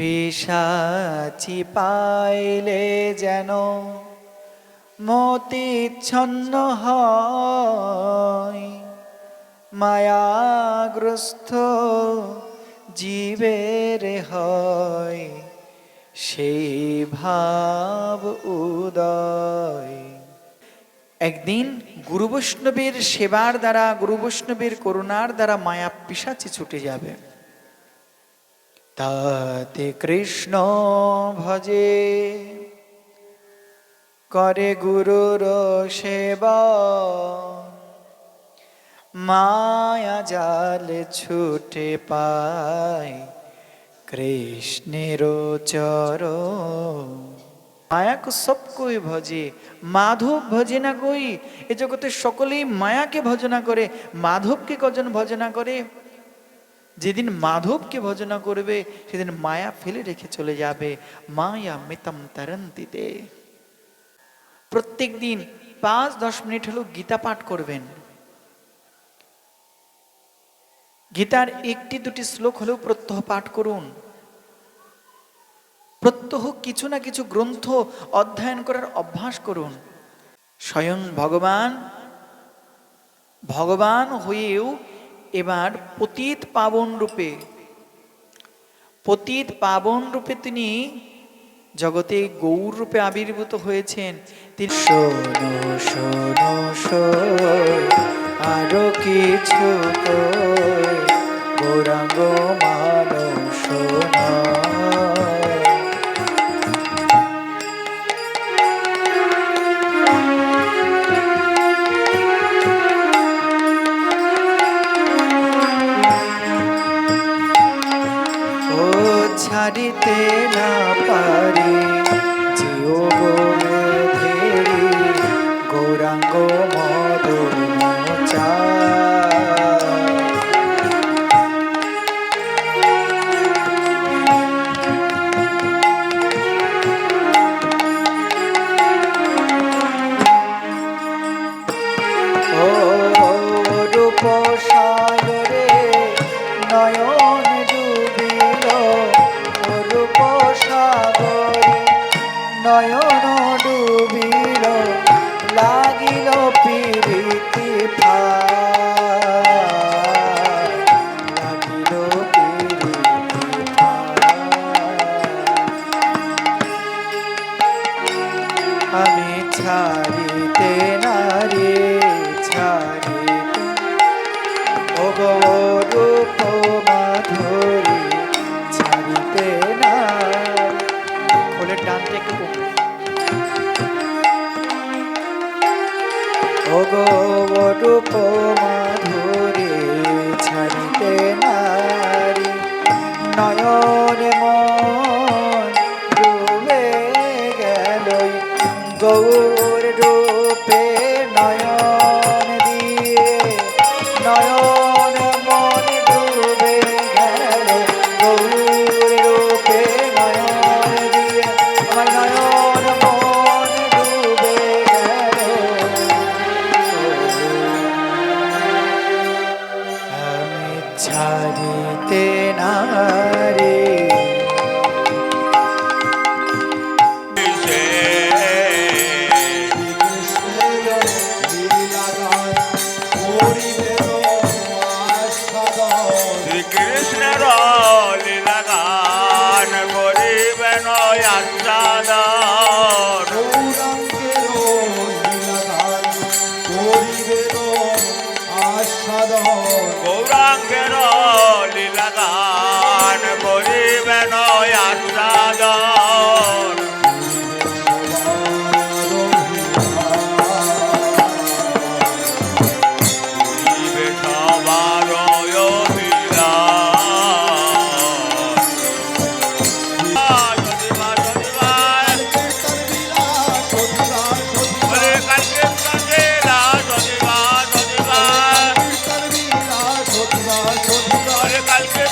পিশাচি পাইলে যেন মতিচ্ছন্ন হয়, মায়াগ্রস্ত জীবের হয় সেই ভাব উদয়। একদিন গুরু বৈষ্ণবের সেবার দ্বারা, গুরু বৈষ্ণবের করুণার দ্বারা মায়া পিশাচি ছুটে যাবে। তাতে কৃষ্ণ ভজে করে গুরুর সেবা, মায়া জালে ছুটে পায় কৃষ্ণের চরণ। মায়া কো সব কোই ভজে, মাধব ভজে না কই। এ জগতে সকলেই মায়াকে ভজনা করে, মাধবকে কজন ভজনা করে? যেদিন মাধবকে ভজনা করবে সেদিন মায়া ফেলে রেখে চলে যাবে। মায়া মিতম তরন্তিতে। প্রত্যেক দিন 5-10 মিনিট হলেও গীতা পাঠ করবেন। গীতার 1-2 শ্লোক হলেও প্রত্যহ পাঠ করুন। প্রত্যহ কিছু না কিছু গ্রন্থ অধ্যয়ন করার অভ্যাস করুন। স্বয়ং ভগবান হয়েও এবার পতিত পাবন রূপে তিনি জগতে গৌর রূপে আবির্ভূত হয়েছেন। তিনি শোনো শোনো আরো কিছু গৌরাঙ্গ মানস ছাড়িতে না পারি জিও গোধেরি গৌরাঙ্গ মদন ও রূপ সাগরে নয়ন ডুবিল, রূপ সাগরে নয়ন ডুবিল, লাগিল পিরিতি লাগিল পিরিতি আমি ছাড়িতে নারে ছাড়িতে ও গো রূপ মাধুরী ছাড়িতে না। খোলের টানতে একটু ও গো রূপ মাধুরী ছাড়িতে নারী, নয়নে মন ডুবে গেল গৌর রূপে নয়ন দিয়ে, নয়ন মন ডুবে গেল গৌর রূপে নয়ন দিয়ে, আমার নয়ন মন ডুবে গেল। আমি ছাড়িতে নারে কৃষ্ণের লীলা গান করিবেন আস্বাদন, গৌরাঙ্গের লীলা গান করিবেন আস্বাদন। কালকে